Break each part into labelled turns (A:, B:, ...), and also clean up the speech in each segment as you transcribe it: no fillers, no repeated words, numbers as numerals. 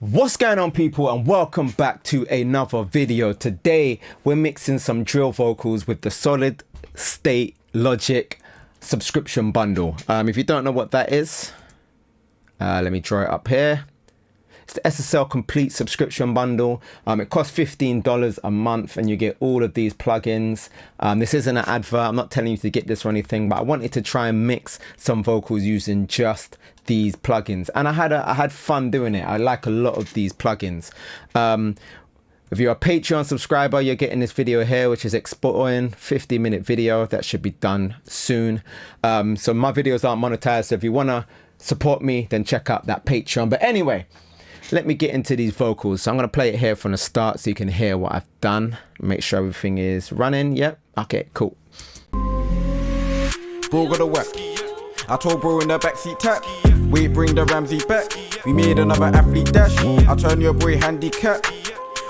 A: What's going on, people, and welcome back to another video. Today we're mixing some drill vocals with the Solid State Logic subscription bundle. If you don't know what that is, let me draw it up here. It's the SSL Complete subscription bundle. It costs $15 a month and you get all of these plugins. This isn't an advert. I'm not telling you to get this or anything, but I wanted to try and mix some vocals using just these plugins, and I had fun doing it. I like a lot of these plugins. If you're a Patreon subscriber, you're getting this video here, which is exporting 50-minute video that should be done soon. So my videos aren't monetized, so if you want to support me, then check out that Patreon. But anyway, let me get into these vocals. So I'm going to play it here from the start so you can hear what I've done. Make sure everything is running. Yep. Okay, cool.
B: Bro got a whack. I told bro in the backseat tap. Wait, bring the Ramsey back. We made another athlete dash. I turn your boy handicap.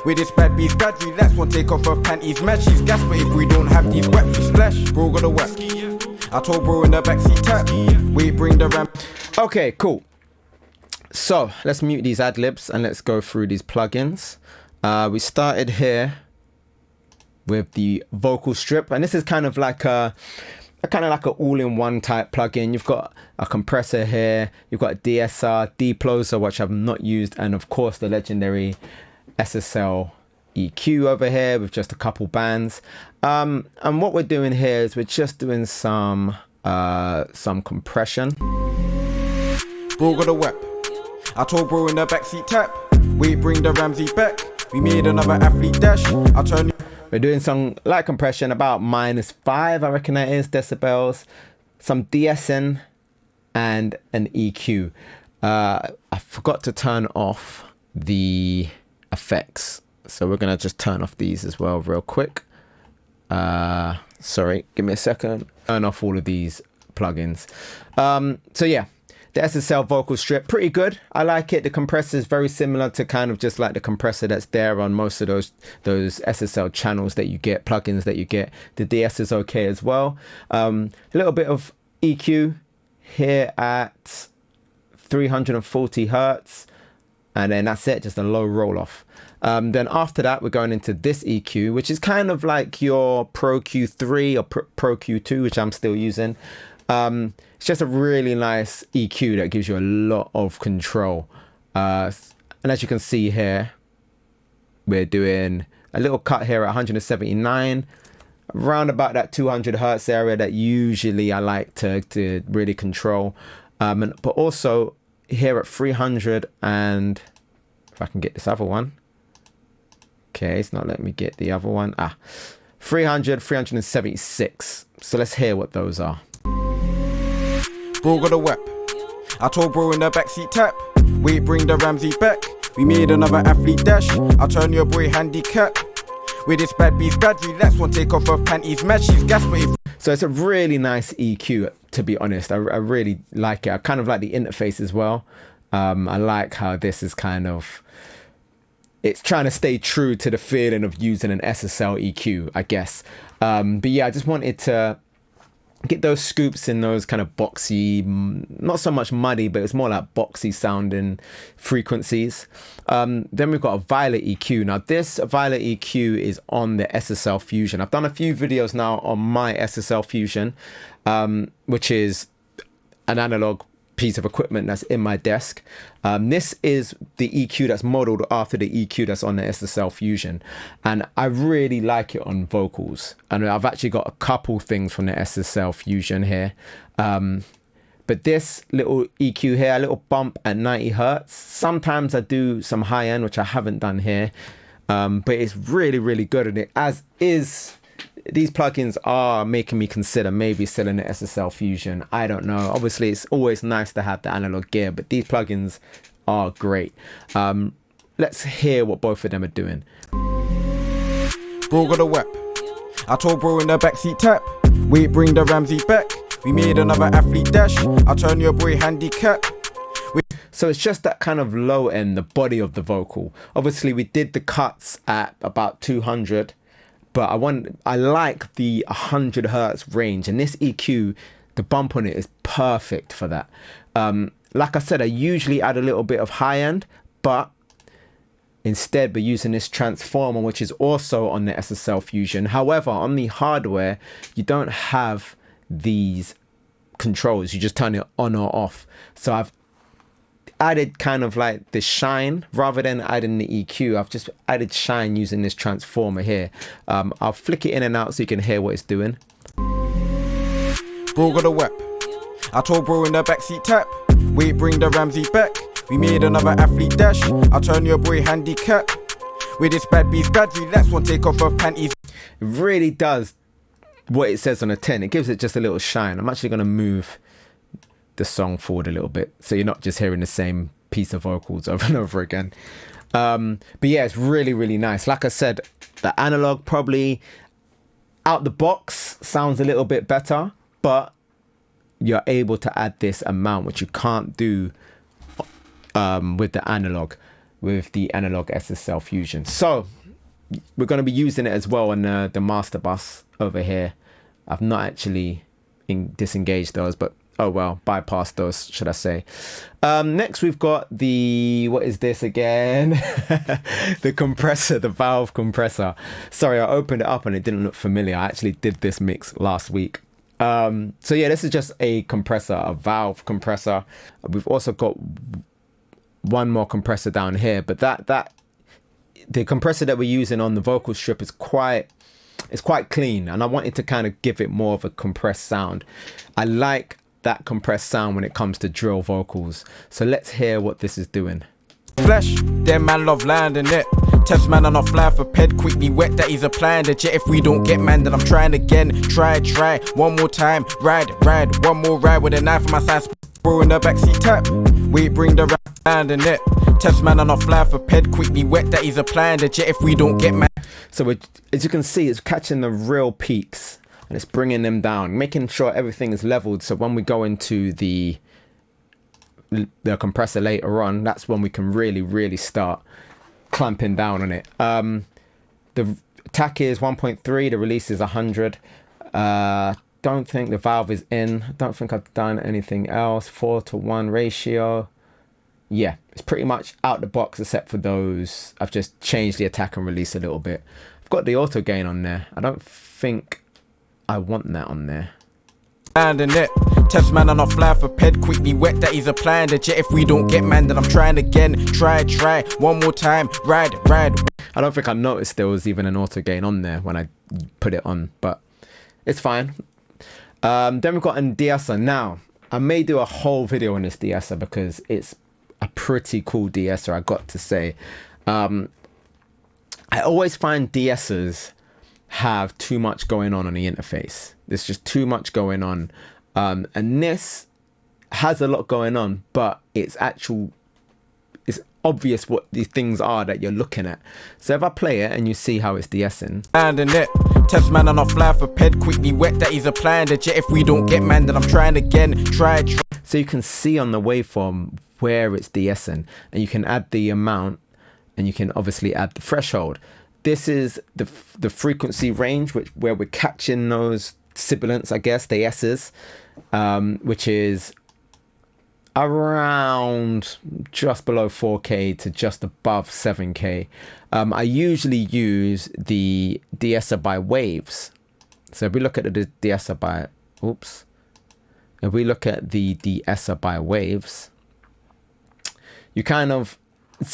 B: With this bad beef bad relax. Won't take off her panties match. She's gas, but if we don't have these whack, we splash. Bro got a whack. I told bro in the backseat tap. Wait, bring the Ram.
A: Okay, cool. So let's mute these Adlibs and let's go through these plugins. We started here with the vocal strip, and this is kind of like a all-in-one type plugin. You've got a compressor here, you've got a DSR, deploser, which I've not used, and of course the legendary SSL EQ over here with just a couple bands. And what we're doing here is we're just doing some compression.
B: Bro got a whack. I told bro in the backseat tap. Wait, bring the Ramsey back. We made another athlete dash. I turn.
A: We're doing some light compression, about -5, I reckon that is, decibels. Some DSN and an EQ. I forgot to turn off the effects, so we're gonna just turn off these as well real quick. Sorry, give me a second. Turn off all of these plugins. So yeah. The SSL vocal strip, pretty good. I like it. The compressor is very similar to kind of just like the compressor that's there on most of those SSL channels that you get, plugins that you get. The DS is okay as well. A little bit of EQ here at 340 Hertz. And then that's it, just a low roll off. Then after that, we're going into this EQ, which is kind of like your Pro Q3 or Pro Q2, which I'm still using. It's just a really nice EQ that gives you a lot of control. And as you can see here, we're doing a little cut here at 179, around about that 200 Hertz area that usually I like to really control. But also here at 300, and if I can get this other one. Okay, it's not letting me get the other one. 300, 376. So let's hear what those are.
B: Bro got a whack. I told bro in the backseat tap. Wait, bring the Ramsey back. We made another athlete dash. I turn your boy handicap. With this bad beef bad relax. Won't take off her panties match. She's gas, but if.
A: So it's a really nice EQ, to be honest. I really like it. I kind of like the interface as well. I like how this is kind of, it's trying to stay true to the feeling of using an SSL EQ, I guess. But yeah, I just wanted to get those scoops in those kind of boxy, not so much muddy, but it's more like boxy sounding frequencies. Then we've got a violet EQ. Now this violet EQ is on the SSL Fusion. I've done a few videos now on my SSL Fusion, which is an analog piece of equipment that's in my desk. This is the EQ that's modeled after the EQ that's on the SSL Fusion, and I really like it on vocals. And I've actually got a couple things from the SSL Fusion here, but this little EQ here, a little bump at 90 Hertz. Sometimes I do some high end, which I haven't done here, but it's really good. And it as is. These plugins are making me consider maybe selling the SSL Fusion. I don't know. Obviously, it's always nice to have the analog gear, but these plugins are great. Let's hear what both of them are doing.
B: Bro got a whack. I told bro in the backseat tap. Wait, bring the Ramsey back. We made another athlete dash. I turn your boy handicap.
A: So it's just that kind of low end, the body of the vocal. Obviously, we did the cuts at about 200. But I like the 100 Hertz range, and this EQ, the bump on it is perfect for that. Like I said, I usually add a little bit of high end, but Instead, we're using this transformer, which is also on the SSL Fusion. However, on the hardware, you don't have these controls. You just turn it on or off. So I've added kind of like the shine rather than adding the EQ. I've just added shine using this transformer here. I'll flick it in and out so you can hear what it's doing.
B: Bro got a whip. I told bro in the backseat tap, wait, bring the Ramsey back. We made another athlete dash. I'll turn your boy handicap. With this bad beast bad, relax, one take off her panties.
A: It really does what it says on a 10. It gives it just a little shine. I'm actually going to move the song forward a little bit so you're not just hearing the same piece of vocals over and over again. But yeah, it's really, really nice. Like I said, the analog probably out the box sounds a little bit better, but you're able to add this amount, which you can't do with the analog SSL Fusion. So we're going to be using it as well on the master bus over here. I've not actually disengaged those, but oh well, bypass those, should I say. Next we've got the, what is this again? The compressor, the valve compressor. Sorry, I opened it up and it didn't look familiar. I actually did this mix last week. So yeah, this is just a compressor, a valve compressor. We've also got one more compressor down here, but the compressor that we're using on the vocal strip is quite clean, and I wanted to kind of give it more of a compressed sound. I like that compressed sound when it comes to drill vocals. So let's hear what this is doing.
B: Flesh, them man love landing it. Test man on a fly for ped, quickly wet that he's applying the jet. If we don't get man, then I'm trying again. Try, one more time. Ride, one more ride with a knife on my side. Bro in the backseat tap, wait, bring the landing it. Test man on a fly for ped, quickly wet that he's applying the jet. If we don't get man. So
A: as you can see, it's catching the real peaks and it's bringing them down, making sure everything is leveled. So when we go into the compressor later on, that's when we can really start clamping down on it. The attack is 1.3, the release is 100. Don't think the valve is in. Don't think I've done anything else. 4:1 ratio. Yeah, it's pretty much out the box except for those. I've just changed the attack and release a little bit. I've got the auto gain on there. I don't think I want that on there.
B: And in it, test man on a fly for ped, quickly wet that he's applying the jet. If we don't get man, then I'm trying again. Try, one more time. Ride.
A: I don't think I noticed there was even an auto gain on there when I put it on, but it's fine. Then we've got a de-esser. Now, I may do a whole video on this de-esser because it's a pretty cool de-esser, I got to say. I always find de-essers have too much going on the interface. There's just too much going on. And this has a lot going on, but it's obvious what these things are that you're looking at. So if I play it and you see how it's de-essing.
B: And in it, test man on a fly for ped, quickly wet that he's applying the jet. If we don't get man, then I'm trying again. Try.
A: So you can see on the waveform where it's de-essing, and you can add the amount, and you can obviously add the threshold. This is the frequency range where we're catching those sibilants, I guess, the S's, which is around just below 4K to just above 7K. I usually use the de-esser by waves. So if we look at the de-esser by, if we look at the de-esser by waves, you kind of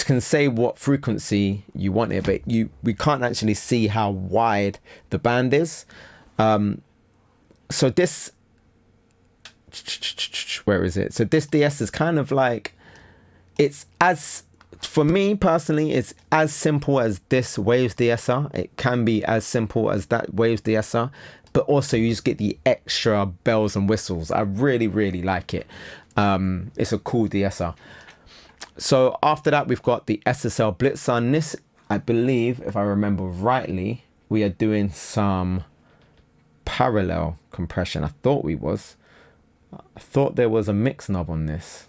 A: can say what frequency you want it, but we can't actually see how wide the band is. So this, where is it? So this de-esser is kind of like, for me personally, it's as simple as this waves de-esser. It can be as simple as that waves de-esser, but also you just get the extra bells and whistles. I really like it. It's a cool de-esser. So after that, we've got the SSL Blitz on this. I believe, if I remember rightly, we are doing some parallel compression. I thought there was a mix knob on this.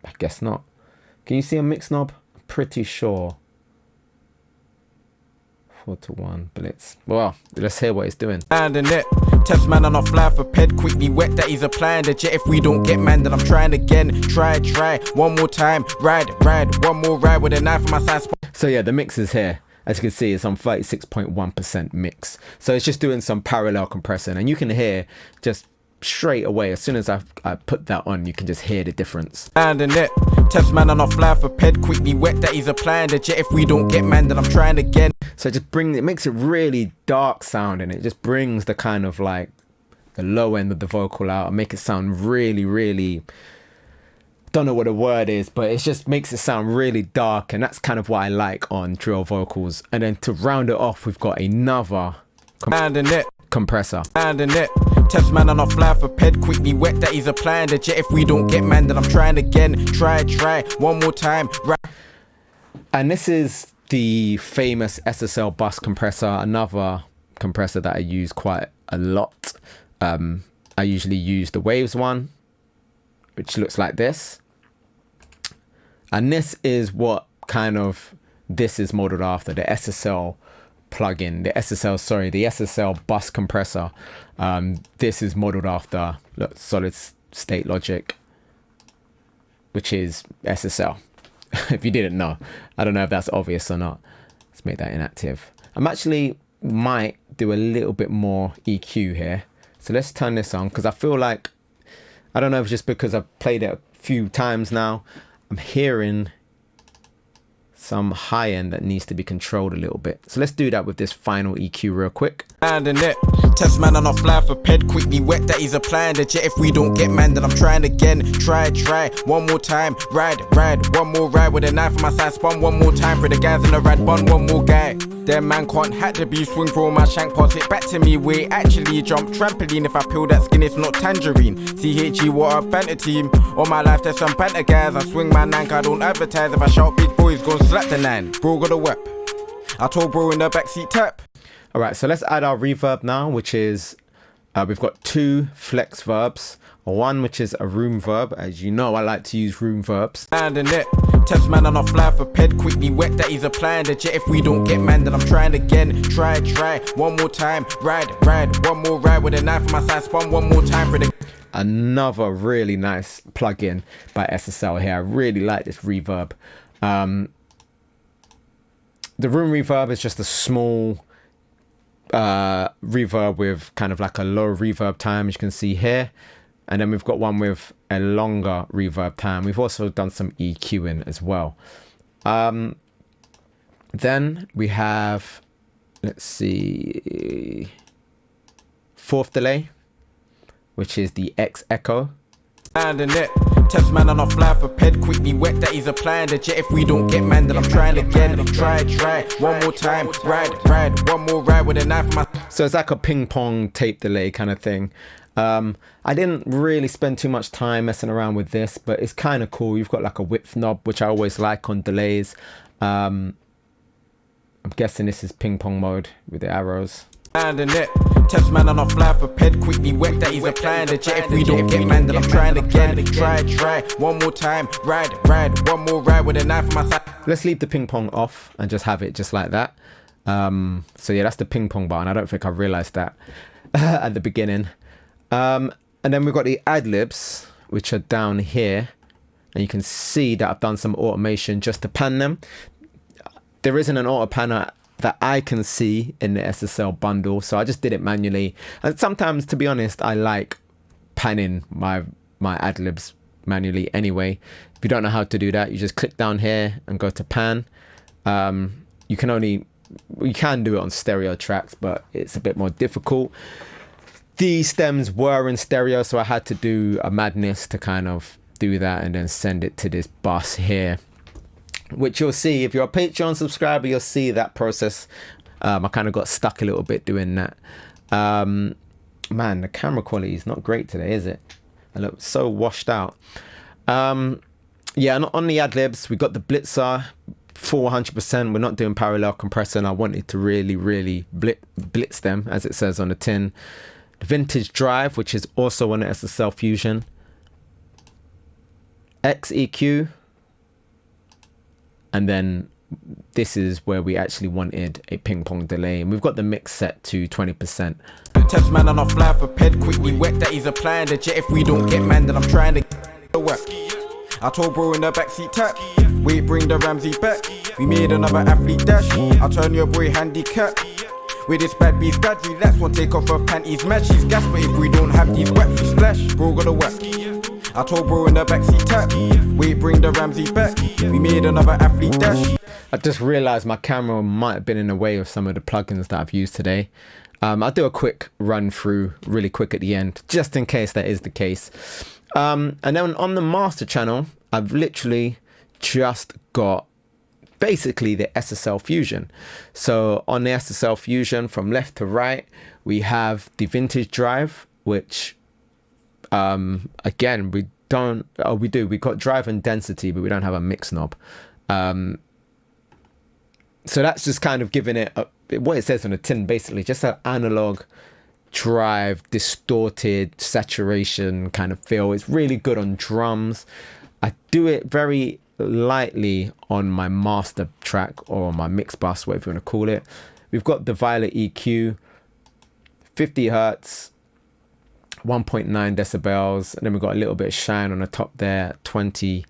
A: I guess not. Can you see a mix knob? I'm pretty sure. 4-to-1 Blitz. Well, let's hear what it's doing.
B: And in it, test man on a fly for ped, quickly wet that he's applying the jet. If we don't get man, then I'm trying again. Try, one more time, ride, one more ride with a knife on my side spot.
A: So yeah, the mix is here. As you can see, it's on 36.1% mix. So it's just doing some parallel compressing, and you can hear just straight away, as soon as I put that on, you can just hear the difference.
B: And in it, test man on a fly for ped, quickly wet that he's applying the jet. If we don't get man, then I'm trying again.
A: So it makes it really dark sounding. It just brings the kind of like the low end of the vocal out and make it sound really, really, don't know what the word is, but it just makes it sound really dark, and that's kind of what I like on drill vocals. And then to round it off, we've got another compressor.
B: And in it, test man on a fly for ped, quickly wet that he's applying the jet. If we don't get man, then I'm trying again. Try, one more time.
A: And this is the famous SSL bus compressor, another compressor that I use quite a lot. I usually use the Waves one, which looks like this. And this is what kind of this is modeled after, the SSL plugin, the SSL bus compressor. This is modeled after solid state logic, which is SSL. If you didn't know, I don't know if that's obvious or not. Let's make that inactive. I'm actually might do a little bit more EQ here. So let's turn this on, because I feel like, I don't know if it's just because I've played it a few times now, I'm hearing some high end that needs to be controlled a little bit. So let's do that with this final EQ real quick.
B: And in it, test man on a fly for ped, quickly wet that he's applying the jet. If we don't get man, then I'm trying again. Try, one more time, ride, one more ride with a knife on my side, spun one more time for the guys in the ride, bun one more guy. Them man can't hack the beef, swing for all my shank, pass it back to me. Wait, actually jump trampoline. If I peel that skin, it's not tangerine. CHE, what a banter team. All my life there's some banter guys. I swing my nank, I don't advertise. If I shout big boys, gon' slap the 9. Bro got a whip. I told bro in the backseat tap.
A: All right, so let's add our reverb now, which is, we've got 2 flex verbs. One which is a room verb. As you know, I like to use room verbs.
B: And in it, test man on a fly for ped, quickly wet that he's applying the jet. If we don't get man, then I'm trying again. Try, one more time, ride, one more ride with a knife on my side, spun one more time for the...
A: Another really nice plugin by SSL here. I really like this reverb. The room reverb is just a small reverb with kind of like a low reverb time, as you can see here. And then we've got one with a longer reverb time. We've also done some EQing as well. Then we have, let's see, 4th delay, which is the X echo.
B: And in it, test man on a fly for ped, quickly wet that he's applying the jet. If we don't get man, then I'm trying again. Try, one more time, ride, one more ride with a knife on my...
A: So it's like a ping pong tape delay kind of thing. I didn't really spend too much time messing around with this, but it's kind of cool. You've got like a width knob, which I always like on delays. I'm guessing this is ping pong mode with the arrows.
B: And in it, test man on a fly for ped, quickly wet that he's applying the jet. If we don't get man, then I'm trying again. Try, one more time, ride, one more ride with a knife on my side.
A: Let's leave the ping pong off and just have it just like that. So yeah, that's the ping pong button. I don't think I realized that at the beginning. And then we've got the Adlibs, which are down here, and you can see that I've done some automation just to pan them. There isn't an auto panner that I can see in the SSL bundle, so I just did it manually. And sometimes, to be honest, I like panning my Adlibs manually anyway. If you don't know how to do that, you just click down here and go to pan. You can do it on stereo tracks, but it's a bit more difficult. These stems were in stereo, so I had to do a madness to kind of do that and then send it to this bus here, which you'll see if you're a Patreon subscriber. You'll see that process. I kind of got stuck a little bit doing that. Man, the camera quality is not great today, is it? I look so washed out. Yeah, and on the Adlibs, we got the Blitzer full 100%. We're not doing parallel compressor, and I wanted to really blitz them, as it says on the tin. The Vintage Drive, which is also on the SSL Fusion. XEQ. And then this is where we actually wanted a ping pong delay, and we've got the mix set to 20%.
B: Test man on a fly for ped, quickly wet that he's applying the jet. If we don't get man, then I'm trying to work. I told bro in the backseat tap, wait, bring the Ramsey back. We made another athlete dash. I turn your boy handicap. With this bad beast bad, relax, won't take off her panties match. She's gas, but if we don't have these wet, we splash. Bro gotta work. I told bro in the backseat tap, wait, bring the Ramsey back. We made another athlete dash.
A: I just realized my camera might have been in the way of some of the plugins that I've used today. I'll do a quick run through really quick at the end, just in case that is the case. And then on the master channel, I've literally just got basically the SSL Fusion. So on the SSL Fusion, from left to right, we have the vintage drive, which again, we got drive and density, but we don't have a mix knob. So that's just kind of giving it what it says on the tin, basically just an analog drive, distorted saturation kind of feel. It's really good on drums. I do it very lightly on my master track or on my mix bus, whatever you want to call it. We've got the Violet EQ, 50 hertz, 1.9 decibels, and then we've got a little bit of shine on the top there, 20k.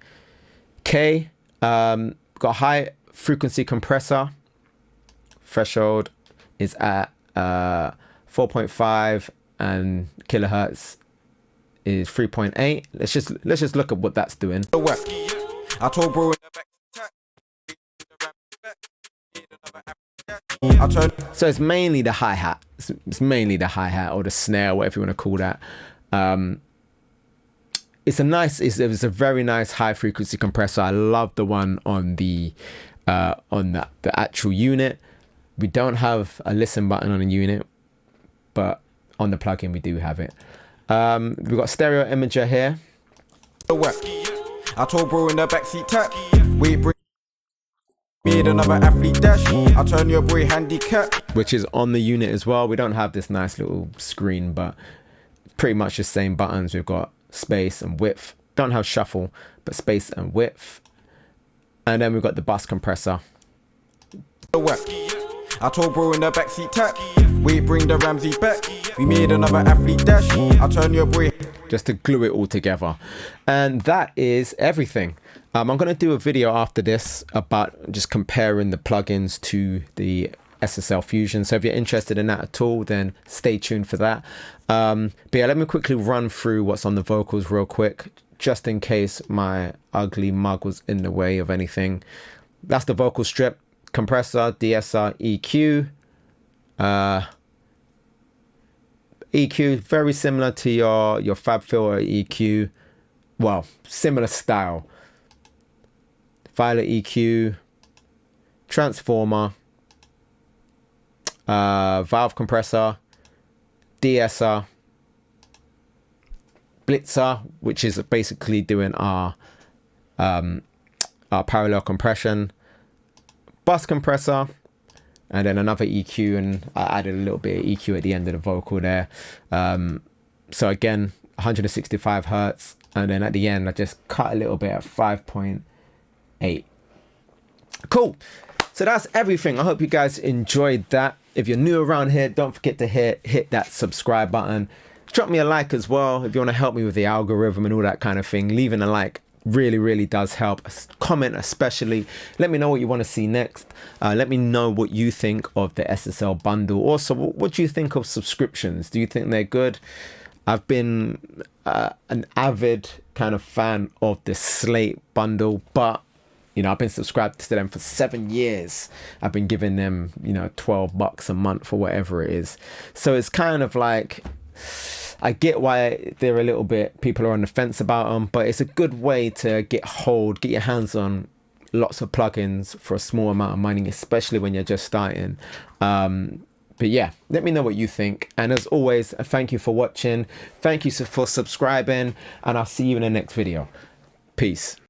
A: Got a high frequency compressor. Threshold is at 4.5 and kilohertz is 3.8. Let's just look at what that's doing.
B: I told bro
A: so it's mainly the hi-hat. It's mainly the hi-hat or the snare, whatever you want to call that. It's a very nice high frequency compressor. I love the one on the actual unit. We don't have a listen button on the unit, but on the plugin we do have it. We've got stereo imager here.
B: I told bro in the backseat tap, wait, bring made another athlete dash. I turn your boy handicap,
A: which is on the unit as well. We don't have this nice little screen, but pretty much the same buttons. We've got space and width. Don't have shuffle, but space and width. And then we've got the bus compressor.
B: I told bro in the backseat tap, wait, bring the Ramsey back. We made another athlete dash. I turn your boy.
A: Just to glue it all together. And that is everything. I'm going to do a video after this about just comparing the plugins to the SSL Fusion. So if you're interested in that at all, then stay tuned for that. But yeah, let me quickly run through what's on the vocals real quick, just in case my ugly mug was in the way of anything. That's the vocal strip. Compressor, DSR, EQ. EQ, very similar to your Fab Filter EQ. Well, similar style. Violet EQ, transformer, valve compressor, DSR, Blitzer, which is basically doing our parallel compression, bus compressor, and then another EQ, and I added a little bit of EQ at the end of the vocal there. So again, 165 hertz, and then at the end I just cut a little bit at 5.8. Cool. So that's everything. I hope you guys enjoyed that. If you're new around here, don't forget to hit that subscribe button. Drop me a like as well if you want to help me with the algorithm and all that kind of thing. Leaving a like really does help. Comment especially. Let me know what you want to see next. Let me know what you think of the SSL bundle. Also, what do you think of subscriptions? Do you think they're good? I've been an avid kind of fan of the Slate bundle, but you know, I've been subscribed to them for 7 years. I've been giving them, you know, $12 a month or whatever it is. So it's kind of like, I get why they're a little bit, people are on the fence about them, but it's a good way to get your hands on lots of plugins for a small amount of money, especially when you're just starting. But yeah, let me know what you think. And as always, thank you for watching. Thank you for subscribing, and I'll see you in the next video. Peace.